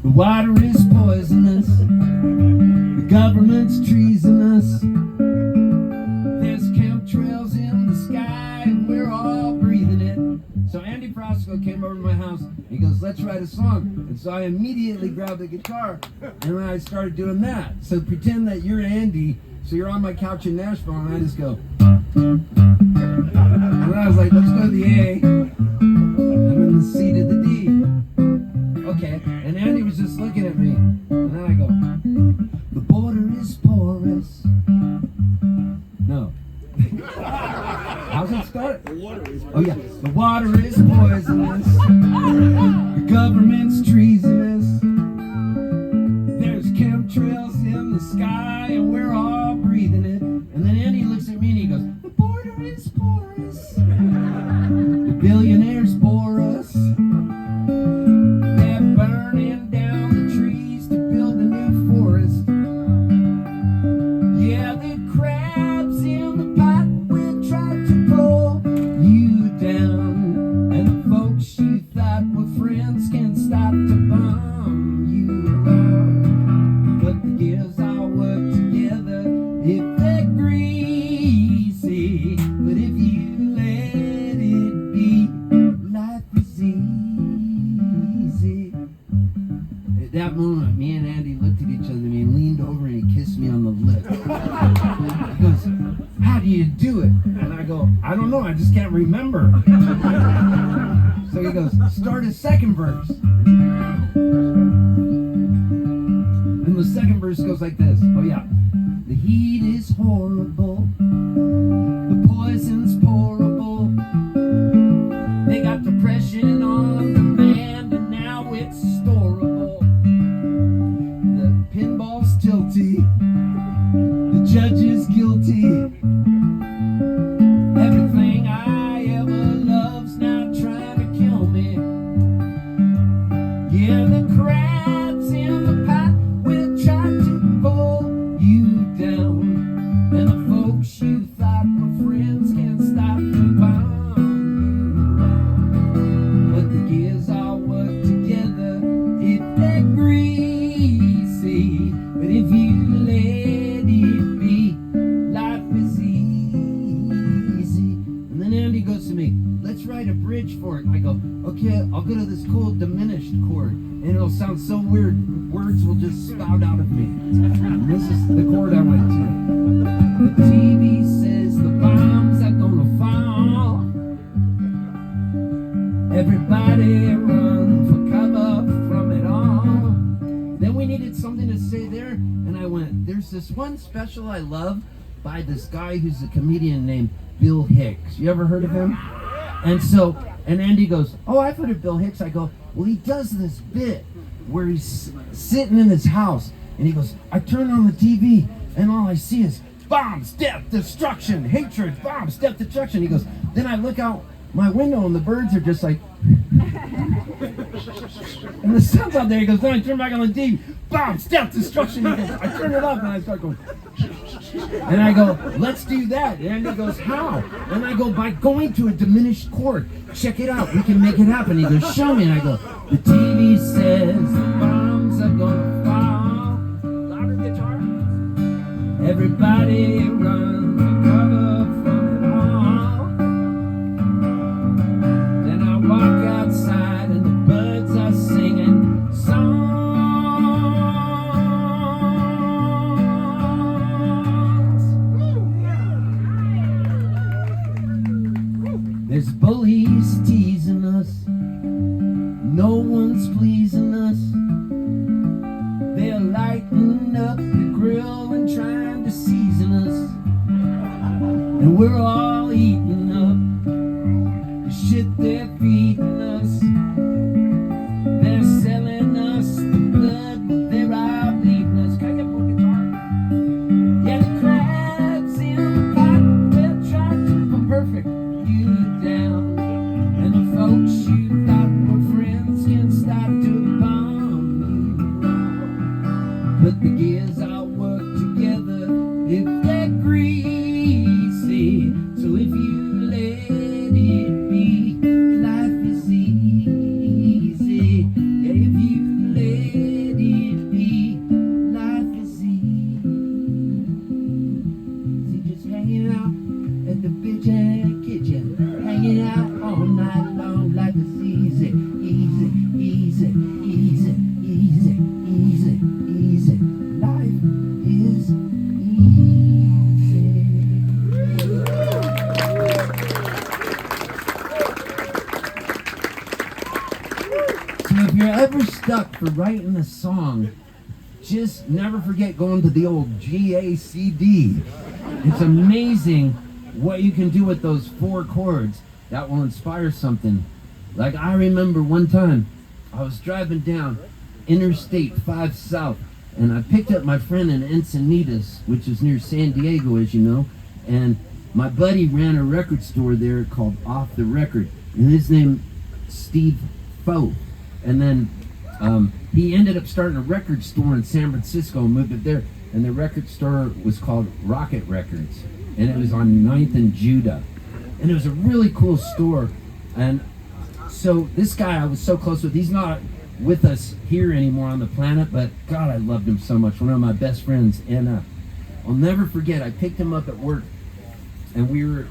The water is poisonous. The government's treasonous. There's chemtrails in the sky and we're all breathing it. So Andy Frosco came over to my house. He goes, let's write a song. And so I immediately grabbed the guitar and I started doing that. So pretend that you're Andy. So you're on my couch in Nashville and I just go. And then I was like, let's go to the A. And then the C to the D. Okay. And Andy was just looking at me. And then I go, the border is porous. No. How's it start? The water is poisonous. Oh yeah. The water is poisonous. The government's treasonous. There's chemtrails in the sky and we're all breathing it. And then Andy looks at me and he goes, the border is porous. The billionaires bore us. They're burning down the trees to build a new forest. Yeah, the crabs in the pot will try to pull you down. And the folks you thought were friends can stop to bum you around. But the gears all work together if they're greasy. But if you let it be, life is easy. At that moment, me and Andy looked at each other and he leaned over and he kissed me on the lips. He goes, how do you do it? And I go, I don't know, I just can't remember. So he goes, start a second verse. And the second verse goes like this. Oh yeah. The heat is horrible. The poison's pourable. They got depression on demand and now it's storable. The pinball's tilty. The judge is guilty. Everything I ever love's now trying to kill me. Yeah, the crabs in the pot will try to pull you down. And the folks you thought were friends can't stop the bomb you around. But the gears all work together if they're greasy. But if you let it be, life is easy. And then Andy goes to me, let's write a bridge for it. And I go, okay, I'll go to this cool diminished chord. And it'll sound so weird, words will just spout out of me. And this is the chord I went to. The TV says the bombs are gonna fall. Everybody run for cover from it all. Then we needed something to say there, and I went, there's this one special I love by this guy who's a comedian named Bill Hicks. You ever heard of him? And Andy goes, oh, I've heard of Bill Hicks. I go, well, he does this bit where he's sitting in his house, and he goes, I turn on the TV, and all I see is bombs, death, destruction, hatred, bombs, death, destruction. He goes, then I look out my window, and the birds are just like, and the sun's out there. He goes, then I turn back on the TV, bombs, death, destruction. He goes, I turn it up, and I start going, and I go, let's do that. And he goes, how? And I go, by going to a diminished chord. Check it out. We can make it happen. He goes, show me. And I go, the TV says the bombs are gonna fall. Louder guitar. Everybody run for cover from it all. Then I walk outside and the birds are singing songs. There's bullies teasing us. No one's pleasing us. They're lighting up the grill and trying to season us. And So if you're ever stuck for writing a song, just never forget going to the old GACD. It's amazing what you can do with those 4 chords that will inspire something. Like I remember one time I was driving down Interstate 5 South, and I picked up my friend in Encinitas, which is near San Diego, as you know, and my buddy ran a record store there called Off the Record, and his name Steve Foe. And then he ended up starting a record store in San Francisco and moved it there, and the record store was called Rocket Records, and it was on 9th and Judah, and it was a really cool store. And so this guy I was so close with, he's not with us here anymore on the planet, but God, I loved him so much. One of my best friends. And I'll never forget, I picked him up at work, and we were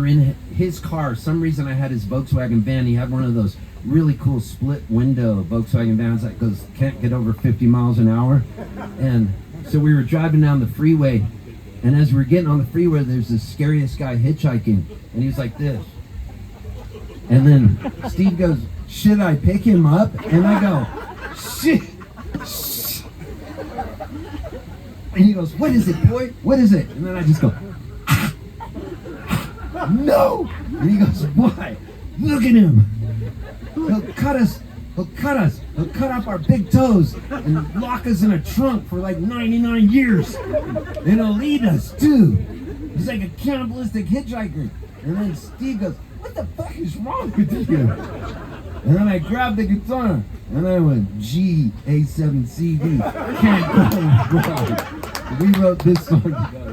in his car. For some reason I had his Volkswagen van. He had one of those really cool split window Volkswagen vans that can't get over 50 miles an hour. And so we were driving down the freeway, and as we were getting on the freeway, there's this scariest guy hitchhiking, and he was like this. And then Steve goes, "Should I pick him up?" And I go, "Shit." And he goes, "What is it, boy? What is it?" And then I just go, "No." And he goes, "Why? Look at him. He'll cut us. He'll cut off our big toes and lock us in a trunk for like 99 years. And he'll eat us too. He's like a cannibalistic hitchhiker." And then Steve goes, "What the fuck is wrong with you?" And then I grabbed the guitar and I went, G-A-7-C-D. Can't go wrong. We wrote this song together.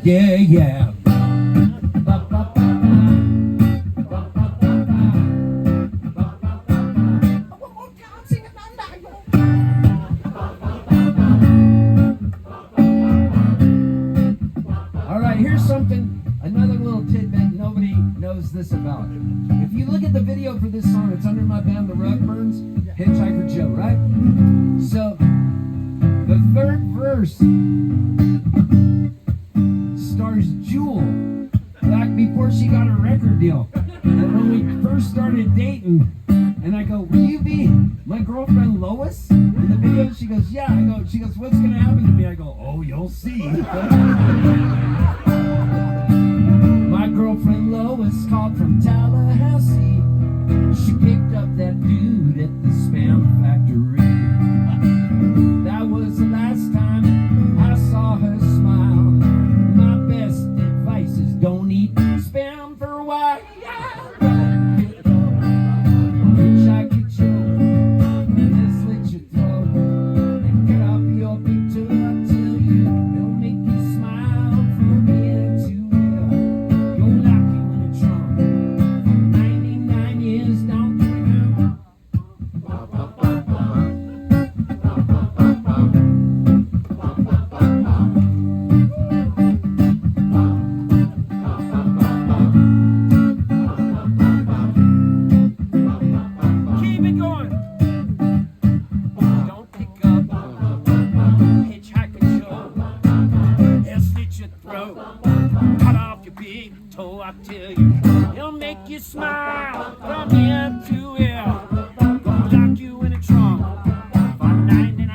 Yeah, yeah. something, another little tidbit nobody knows this about. If you look at the video for this song, it's under my band, The Rug Burns, Hitchhiker Joe, right? So, the third verse stars Jewel back before she got a record deal. And when we first started dating, and I go, will you be my girlfriend Lois? In the video, she goes, yeah. She goes, what's gonna happen to me? I go, oh, you'll see. My girlfriend Lois called from Tallahassee. She picked up that dude at the Spam Factory. That was the last time I saw her smile. My best advice is don't eat spam for a while. Wish I could choke and slit your throat and cut off your big toe. I tell you, it'll make you smile from ear to ear. You'll lock you in a trunk for 99 years. Don't you know? Keep it going. Don't pick up Hitchhiker Joe. He'll slit your throat, cut off your big toe. I tell you, he'll make you smile from ear to ear. Gonna lock you in a trunk for 99.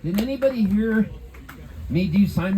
Did anybody hear me do Simon?